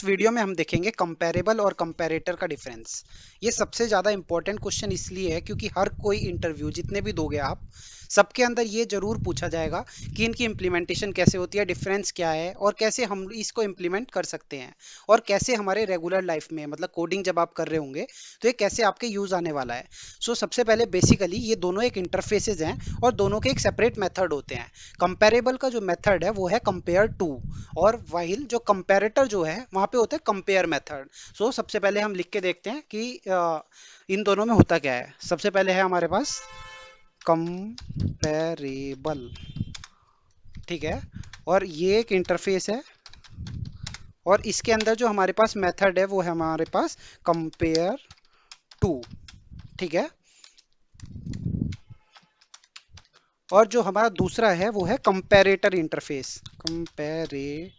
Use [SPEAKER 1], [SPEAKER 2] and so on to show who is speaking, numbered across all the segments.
[SPEAKER 1] इस वीडियो में हम देखेंगे कंपैरेबल और कंपैरेटर का डिफरेंस। ये सबसे ज़्यादा इंपॉर्टेंट क्वेश्चन इसलिए है क्योंकि हर कोई इंटरव्यू जितने भी दोगे आप, सबके अंदर ये जरूर पूछा जाएगा कि इनकी इम्प्लीमेंटेशन कैसे होती है, डिफरेंस क्या है और कैसे हम इसको इम्प्लीमेंट कर सकते हैं और कैसे हमारे रेगुलर लाइफ में, मतलब कोडिंग जब आप कर रहे होंगे तो ये कैसे आपके यूज आने वाला है। सबसे पहले बेसिकली ये दोनों एक इंटरफेसेज हैं और दोनों के एक सेपरेट मेथड होते हैं। कंपैरेबल का जो मेथड है वो है कंपेयर टू, और वाइल जो कंपैरेटर जो है वहां पे होता है कंपेयर मेथड। सबसे पहले हम लिख के देखते हैं कि इन दोनों में होता क्या है। सबसे पहले है हमारे पास कंपैरेबल, ठीक है, और ये एक इंटरफेस है और इसके अंदर जो हमारे पास मेथड है वो है हमारे पास कंपेयर टू, ठीक है। और जो हमारा दूसरा है वो है कंपैरेटर इंटरफेस, कंपैरेटर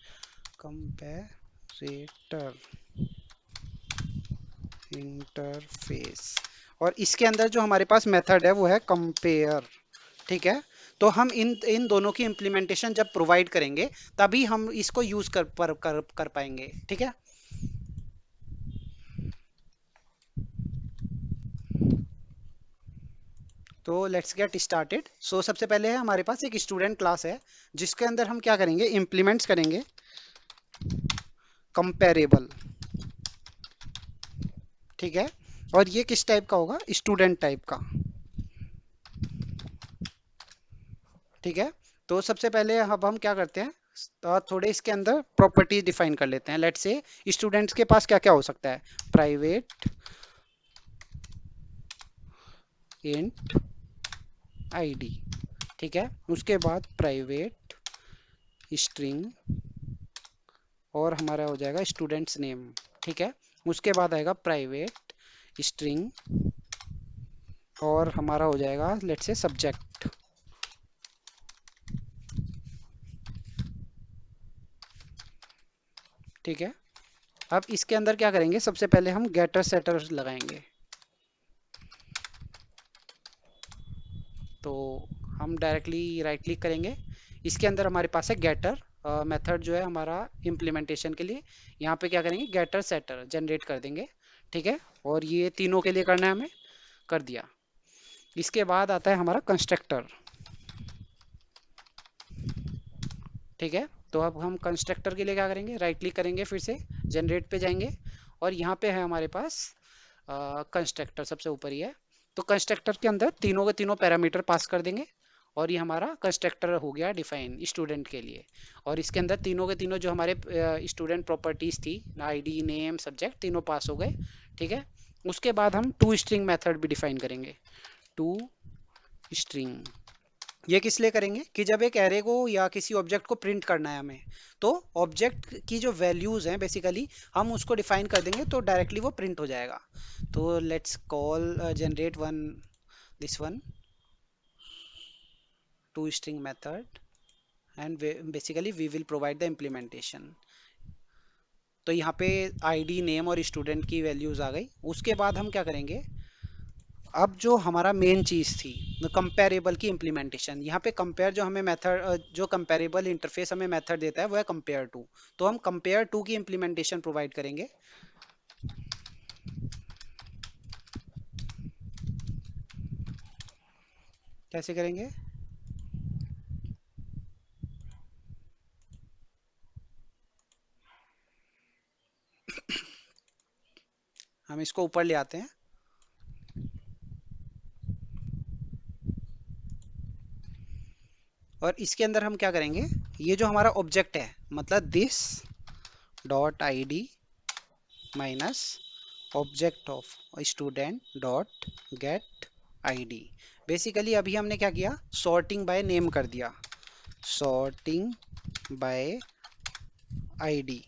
[SPEAKER 1] इंटरफेस, और इसके अंदर जो हमारे पास मेथड है वो है कंपेयर, ठीक है। तो हम इन इन दोनों की इम्प्लीमेंटेशन जब प्रोवाइड करेंगे तभी हम इसको यूज कर पाएंगे, ठीक है। तो लेट्स गेट स्टार्टेड। सबसे पहले है हमारे पास एक स्टूडेंट क्लास है जिसके अंदर हम क्या करेंगे, इम्प्लीमेंट्स करेंगे कंपेरेबल, ठीक है। और ये किस टाइप का होगा, स्टूडेंट टाइप का, ठीक है। तो सबसे पहले अब हम क्या करते हैं, थोड़े इसके अंदर प्रॉपर्टीज डिफाइन कर लेते हैं। लेट्स से स्टूडेंट्स के पास क्या क्या हो सकता है, प्राइवेट इंट आईडी, ठीक है। उसके बाद प्राइवेट स्ट्रिंग और हमारा हो जाएगा स्टूडेंट्स नेम, ठीक है। उसके बाद आएगा प्राइवेट स्ट्रिंग और हमारा हो जाएगा लेट्स से सब्जेक्ट, ठीक है। अब इसके अंदर क्या करेंगे, सबसे पहले हम गेटर सेटर लगाएंगे। तो हम डायरेक्टली राइट क्लिक करेंगे, इसके अंदर हमारे पास है गेटर मेथड जो है हमारा इम्प्लीमेंटेशन के लिए। यहाँ पे क्या करेंगे, गेटर सेटर जनरेट कर देंगे, ठीक है। और ये तीनों के लिए करना है हमें, कर दिया। इसके बाद आता है हमारा कंस्ट्रक्टर, ठीक है। तो अब हम कंस्ट्रक्टर के लिए क्या करेंगे, राइट क्लिक करेंगे, फिर से जनरेट पे जाएंगे और यहाँ पे है हमारे पास कंस्ट्रक्टर सबसे ऊपर ही है। तो कंस्ट्रक्टर के अंदर तीनों के तीनों पैरामीटर पास कर देंगे और ये हमारा कंस्ट्रक्टर हो गया डिफाइन स्टूडेंट के लिए। और इसके अंदर तीनों के तीनों जो हमारे स्टूडेंट प्रॉपर्टीज थी, आईडी नेम सब्जेक्ट, तीनों पास हो गए, ठीक है। उसके बाद हम टू स्ट्रिंग मेथड भी डिफाइन करेंगे। टू स्ट्रिंग ये किस लिए करेंगे कि जब एक एरे को या किसी ऑब्जेक्ट को प्रिंट करना है हमें, तो ऑब्जेक्ट की जो वैल्यूज हैं बेसिकली हम उसको डिफाइन कर देंगे तो डायरेक्टली वो प्रिंट हो जाएगा। तो let's call generate one, this one, to string method, and basically we will provide the implementation. तो यहाँ पे आईडी नेम और स्टूडेंट की वैल्यूज आ गई। उसके बाद हम क्या करेंगे, अब जो हमारा मेन चीज थी कंपेरेबल की इम्प्लीमेंटेशन, यहाँ पे कंपेयर जो हमें मेथड, जो कंपेरेबल इंटरफेस हमें मेथड देता है वो है कंपेयर टू। तो हम कंपेयर टू की इम्प्लीमेंटेशन प्रोवाइड करेंगे। कैसे करेंगे, हम इसको ऊपर ले आते हैं और इसके अंदर हम क्या करेंगे, ये जो हमारा ऑब्जेक्ट है मतलब this dot ID minus object of student dot gate ID. Basically अभी हमने क्या किया, सॉर्टिंग बाय नेम कर दिया, सॉर्टिंग बाय आईडी।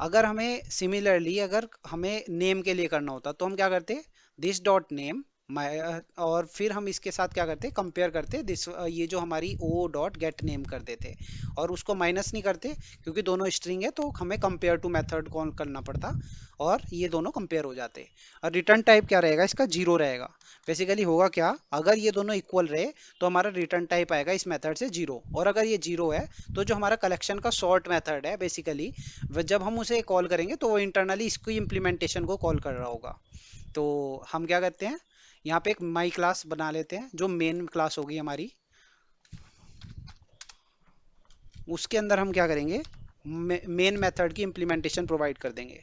[SPEAKER 1] अगर हमें सिमिलरली अगर हमें नेम के लिए करना होता तो हम क्या करते, दिस डॉट नेम और फिर हम इसके साथ क्या करते कंपेयर करते दिस ये जो हमारी ओ डॉट गेट नेम कर देते और उसको माइनस नहीं करते क्योंकि दोनों स्ट्रिंग है तो हमें कंपेयर टू मेथड कॉल करना पड़ता और ये दोनों कंपेयर हो जाते। और रिटर्न टाइप क्या रहेगा इसका, जीरो रहेगा। बेसिकली होगा क्या, अगर ये दोनों इक्वल रहे तो हमारा रिटर्न टाइप आएगा इस मेथड से जीरो, और अगर ये जीरो है तो जो हमारा कलेक्शन का सॉर्ट मेथड है बेसिकली जब हम उसे कॉल करेंगे तो वो इंटरनली इसकी इम्प्लीमेंटेशन को कॉल कर रहा होगा। तो हम क्या करते हैं, यहाँ पे एक माई क्लास बना लेते हैं जो मेन क्लास होगी हमारी। उसके अंदर हम क्या करेंगे, मेन मेथड की इम्प्लीमेंटेशन प्रोवाइड कर देंगे।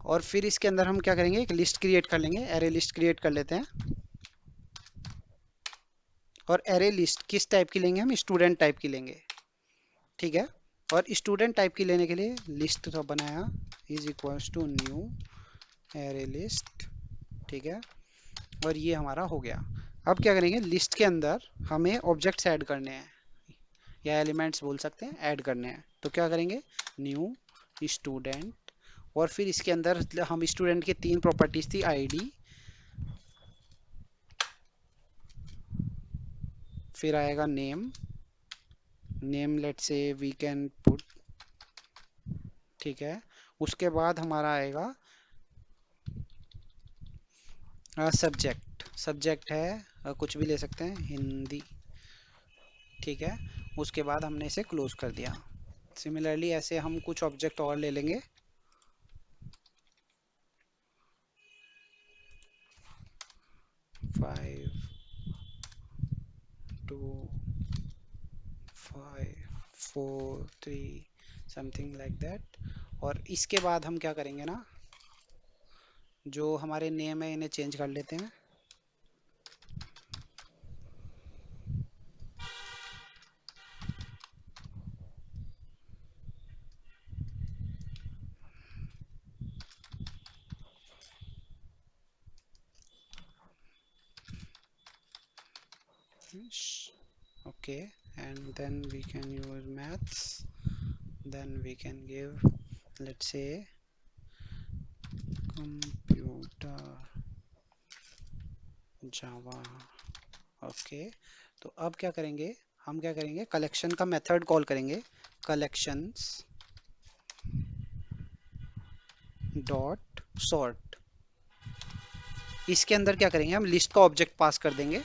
[SPEAKER 1] और फिर इसके अंदर हम क्या करेंगे, एक लिस्ट क्रिएट कर लेंगे, एरे लिस्ट क्रिएट कर लेते हैं। और एरे लिस्ट किस टाइप की लेंगे, हम स्टूडेंट टाइप की लेंगे, ठीक है। और स्टूडेंट टाइप की लेने के लिए लिस्ट तो बनाया is equals to new array list, ठीक है। और ये हमारा हो गया। अब क्या करेंगे, लिस्ट के अंदर हमें ऑब्जेक्ट्स ऐड करने हैं या एलिमेंट्स बोल सकते हैं, ऐड करने हैं। तो क्या करेंगे, न्यू स्टूडेंट, और फिर इसके अंदर हम स्टूडेंट की तीन प्रॉपर्टीज थी, आईडी, फिर आएगा नेम, नेम लेट से वी कैन पुट, ठीक है। उसके बाद हमारा आएगा सब्जेक्ट, सब्जेक्ट है कुछ भी ले सकते हैं, हिंदी, ठीक है। उसके बाद हमने इसे क्लोज कर दिया। सिमिलरली ऐसे हम कुछ ऑब्जेक्ट और ले लेंगे। 5 2 5 4 3 समथिंग लाइक दैट। और इसके बाद हम क्या करेंगे ना, जो हमारे नेम है इन्हें चेंज कर लेते हैं। Okay, and then we can use maths, then we can give, let's say, computer java। Okay, तो अब क्या करेंगे, हम क्या करेंगे, कलेक्शन का मेथड कॉल करेंगे, कलेक्शंस डॉट सॉर्ट। इसके अंदर क्या करेंगे, हम लिस्ट का ऑब्जेक्ट पास कर देंगे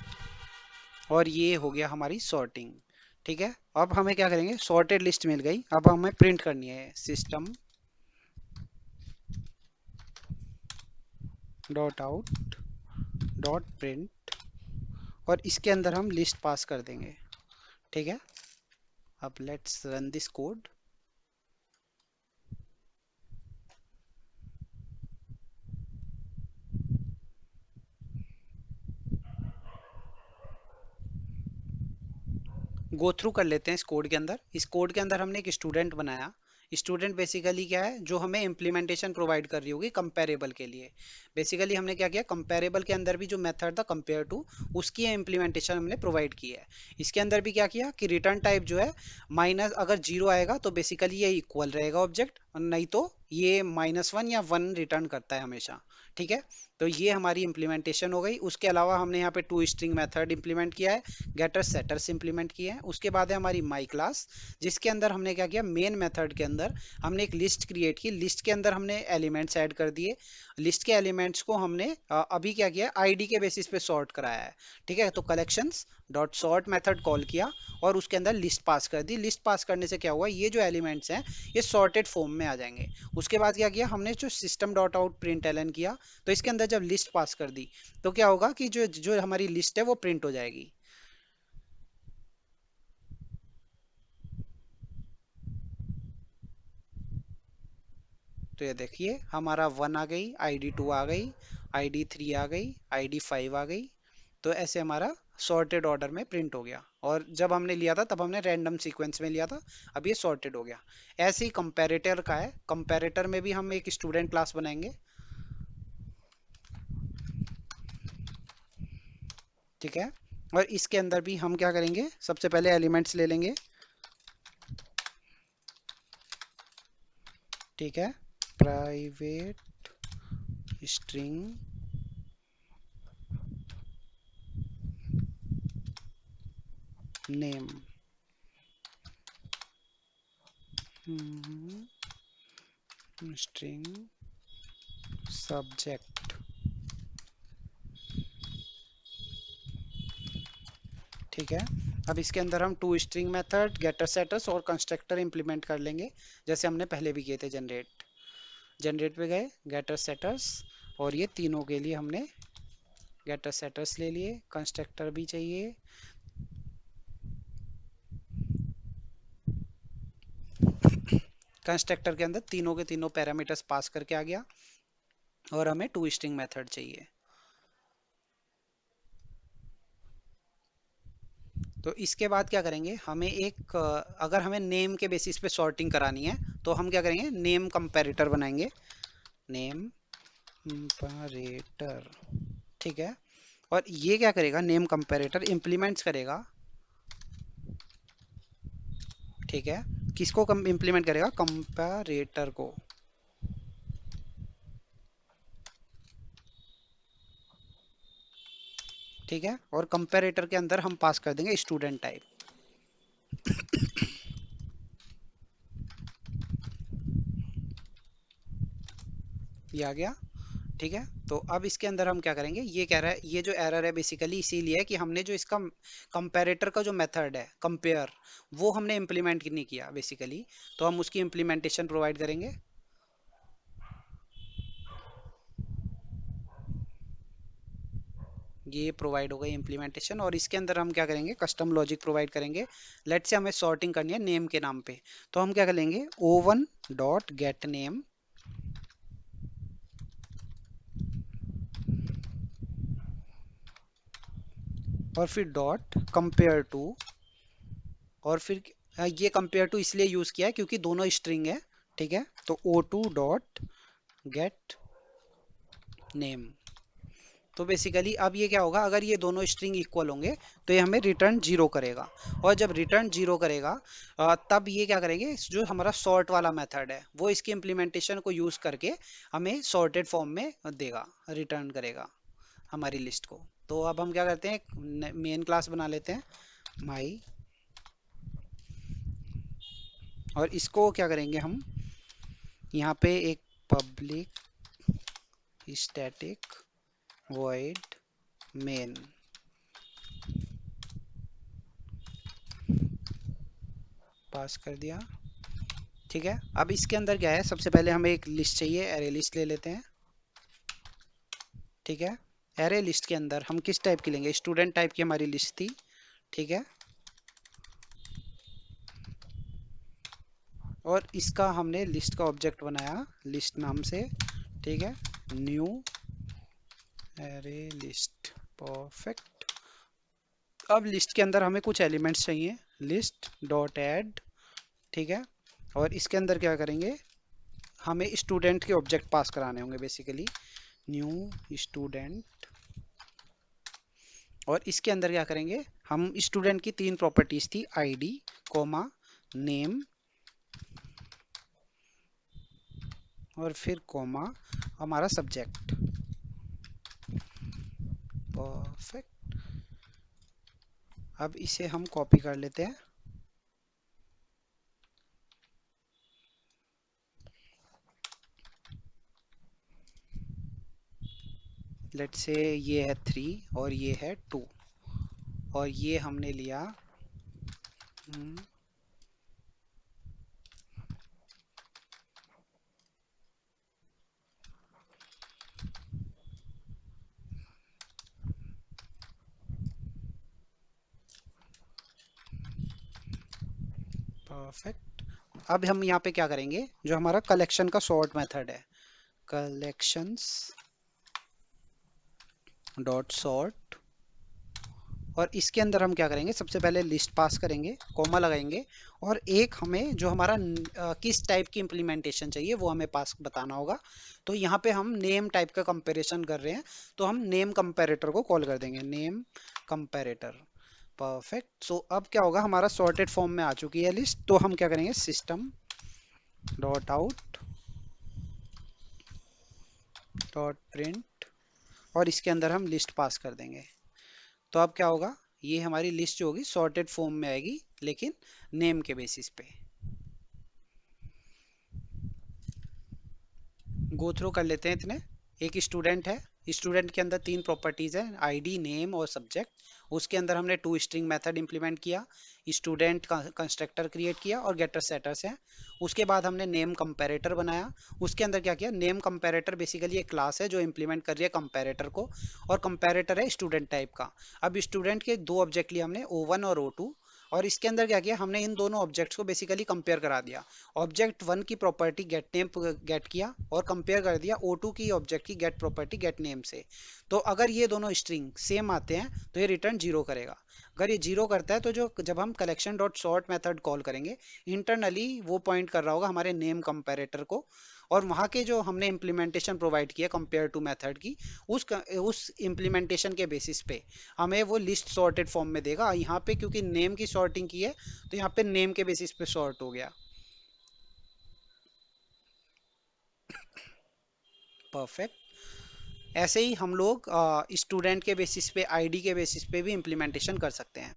[SPEAKER 1] और ये हो गया हमारी सॉर्टिंग, ठीक है। अब हमें क्या करेंगे, सॉर्टेड लिस्ट मिल गई, अब हमें प्रिंट करनी है, system dot out dot print, और इसके अंदर हम लिस्ट पास कर देंगे, ठीक है। अब let's run this code. Go through कर लेते हैं इस कोड के अंदर। इस कोड के अंदर हमने एक स्टूडेंट बनाया। स्टूडेंट बेसिकली क्या है, जो हमें इम्प्लीमेंटेशन प्रोवाइड कर रही होगी कंपेरेबल के लिए। बेसिकली हमने क्या किया, कंपेरेबल के अंदर भी जो मेथड था कंपेयर टू, उसकी इम्प्लीमेंटेशन हमने प्रोवाइड की है। इसके अंदर भी क्या किया कि रिटर्न टाइप जो है माइनस, अगर जीरो आएगा तो बेसिकली ये इक्वल रहेगा ऑब्जेक्ट, नहीं तो ये -1 या 1 रिटर्न करता है हमेशा, ठीक है। तो ये हमारी इम्प्लीमेंटेशन हो गई। उसके अलावा हमने यहाँ पे टू स्ट्रिंग मेथड इंप्लीमेंट किया है, गेटर्स सेटर्स इंप्लीमेंट किए हैं। उसके बाद है हमारी माई क्लास, जिसके अंदर हमने क्या किया, मेन मेथड के अंदर हमने एक लिस्ट क्रिएट की, लिस्ट के अंदर हमने एलिमेंट्स ऐड कर दिए। लिस्ट के एलिमेंट्स को हमने अभी क्या किया, आईडी के बेसिस पे सॉर्ट कराया है, ठीक है। तो collections dot sort method call किया और उसके अंदर लिस्ट पास कर दी। लिस्ट पास करने से क्या हुआ, ये जो एलिमेंट्स हैं ये सॉर्टेड फॉर्म में आ जाएंगे। उसके बाद क्या किया हमने, जो system dot out println किया, तो इसके अंदर जब लिस्ट पास कर दी तो क्या होगा कि जो जो हमारी लिस्ट है वो प्रिंट हो जाएगी। तो ये देखिए हमारा 1 आ गई, ID 2 आ गई, ID 3 आ गई, ID 5 आ गई। तो ऐसे हमारा सॉर्टेड ऑर्डर में प्रिंट हो गया। और जब हमने लिया था तब हमने रैंडम सीक्वेंस में लिया था, अब ये सॉर्टेड हो गया। ऐसे ही कंपैरेटर का है, कंपैरेटर में भी हम एक स्टूडेंट क्लास बनाएंगे। ठीक है। और इसके अंदर भी हम क्या करेंगे, सबसे पहले एलिमेंट्स ले लेंगे। ठीक है, private string name, string subject. ठीक है। अब इसके अंदर हम to string method, getter setters और कंस्ट्रक्टर इंप्लीमेंट कर लेंगे, जैसे हमने पहले भी किए थे। जनरेट पे गए, गेटर सेटर्स, और ये तीनों के लिए हमने गेटर सेटर्स ले लिए, कंस्ट्रक्टर भी चाहिए। कंस्ट्रक्टर के अंदर तीनों के तीनों पैरामीटर्स पास करके आ गया, और हमें टू स्ट्रिंग मेथड चाहिए। तो इसके बाद क्या करेंगे, हमें एक अगर हमें नेम के बेसिस पे सॉर्टिंग करानी है, तो हम क्या करेंगे, नेम कंपैरेटर बनाएंगे। Name comparator. ठीक है। और ये क्या करेगा, नेम कंपैरेटर इंप्लीमेंट्स करेगा। ठीक है। किसको कम इंप्लीमेंट करेगा, कंपैरेटर को। ठीक है। और कंपैरेटर के अंदर हम पास कर देंगे स्टूडेंट टाइप। ये आ गया। ठीक है। तो अब इसके अंदर हम क्या करेंगे, ये कह रहा है, ये जो एरर है बेसिकली इसीलिए है कि हमने जो इसका कंपैरेटर का जो मेथड है कंपेयर, वो हमने इम्प्लीमेंट नहीं किया बेसिकली। तो हम उसकी इम्प्लीमेंटेशन प्रोवाइड करेंगे। ये प्रोवाइड हो गई इम्प्लीमेंटेशन, और इसके अंदर हम क्या करेंगे, कस्टम लॉजिक प्रोवाइड करेंगे। लेट से हमें सॉर्टिंग करनी है नेम के नाम पे, तो हम क्या करेंगे, o1 डॉट गेट नेम, और फिर डॉट कंपेयर टू, और फिर ये कंपेयर टू इसलिए यूज किया है क्योंकि दोनों स्ट्रिंग है। ठीक है। तो o2 डॉट गेट नेम। तो बेसिकली अब ये क्या होगा, अगर ये दोनों स्ट्रिंग इक्वल होंगे तो ये हमें रिटर्न जीरो करेगा। और जब रिटर्न जीरो करेगा, तब ये क्या करेंगे, जो हमारा सॉर्ट वाला मेथड है वो इसकी इम्प्लीमेंटेशन को यूज करके हमें सॉर्टेड फॉर्म में देगा, रिटर्न करेगा हमारी लिस्ट को। तो अब हम क्या करते हैं, मेन क्लास बना लेते हैं माई, और इसको क्या करेंगे हम, यहाँ पे एक पब्लिक स्टैटिक void main पास कर दिया। ठीक है। अब इसके अंदर क्या है, सबसे पहले हमें एक लिस्ट चाहिए, एरे लिस्ट ले लेते हैं। ठीक है। एरे लिस्ट के अंदर हम किस टाइप की लेंगे, स्टूडेंट टाइप की हमारी लिस्ट थी। ठीक है। और इसका हमने लिस्ट का ऑब्जेक्ट बनाया लिस्ट नाम से। ठीक है। New array list, perfect. अब लिस्ट के अंदर हमें कुछ एलिमेंट्स चाहिए, लिस्ट डॉट ऐड। ठीक है। और इसके अंदर क्या करेंगे, हमें स्टूडेंट के ऑब्जेक्ट पास कराने होंगे बेसिकली, न्यू स्टूडेंट। और इसके अंदर क्या करेंगे, हम स्टूडेंट की तीन प्रॉपर्टीज थी, आईडी, कॉमा, नेम, और फिर कॉमा हमारा सब्जेक्ट। परफेक्ट। अब इसे हम कॉपी कर लेते हैं। लेट से ये है 3 और ये है 2, और ये हमने लिया परफेक्ट। अब हम यहाँ पे क्या करेंगे, जो हमारा कलेक्शन का सॉर्ट मेथड है, कलेक्शंस डॉट सॉर्ट, और इसके अंदर हम क्या करेंगे, सबसे पहले लिस्ट पास करेंगे, कॉमा लगाएंगे, और एक हमें जो हमारा किस टाइप की इम्प्लीमेंटेशन चाहिए वो हमें पास बताना होगा। तो यहाँ पे हम नेम टाइप का कंपैरिजन कर रहे हैं, तो हम नेम कंपैरेटर को कॉल कर देंगे, नेम कंपैरेटर। परफेक्ट। सो अब क्या होगा, हमारा सॉर्टेड फॉर्म में आ चुकी है लिस्ट, तो हम क्या करेंगे, system dot out dot print, और इसके अंदर हम लिस्ट पास कर देंगे। तो अब क्या होगा, ये हमारी लिस्ट जो होगी सॉर्टेड फॉर्म में आएगी, लेकिन नेम के बेसिस पे। गो थ्रू कर लेते हैं इतने। एक स्टूडेंट है, स्टूडेंट के अंदर तीन प्रॉपर्टीज है, आईडी, नेम और सब्जेक्ट। उसके अंदर हमने टू स्ट्रिंग मेथड इंप्लीमेंट किया, स्टूडेंट का कंस्ट्रक्टर क्रिएट किया और गेटर सेटर्स है। उसके बाद हमने नेम कंपैरेटर बनाया। उसके अंदर क्या किया, नेम कंपैरेटर बेसिकली एक क्लास है जो इंप्लीमेंट कर रही है कंपैरेटर को, और कंपैरेटर है स्टूडेंट टाइप का। अब स्टूडेंट के दो ऑब्जेक्ट लिए हमने, O1 और O2, और इसके अंदर क्या किया, हमने इन दोनों ऑब्जेक्ट्स को बेसिकली कंपेयर करा दिया। ऑब्जेक्ट वन की प्रॉपर्टी गेट नेम गेट किया और कंपेयर कर दिया O2 की ऑब्जेक्ट की गेट प्रॉपर्टी गेट नेम से। तो अगर ये दोनों स्ट्रिंग सेम आते हैं तो ये रिटर्न जीरो करेगा। अगर ये जीरो करता है तो जो जब हम collection dot sort method call करेंगे, इंटरनली वो पॉइंट कर रहा होगा हमारे नेम कंपैरेटर को, और वहाँ के जो हमने इम्प्लीमेंटेशन प्रोवाइड किया कंपेयर टू मेथड की, उस इम्प्लीमेंटेशन के बेसिस पे हमें वो लिस्ट सॉर्टेड फॉर्म में देगा। यहाँ पे क्योंकि नेम की सॉर्टिंग की है, तो यहाँ पे नेम के बेसिस पे सॉर्ट हो गया। परफेक्ट। ऐसे ही हम लोग स्टूडेंट के बेसिस पे, आईडी के बेसिस पे भी इम्प्लीमेंटेशन कर सकते हैं।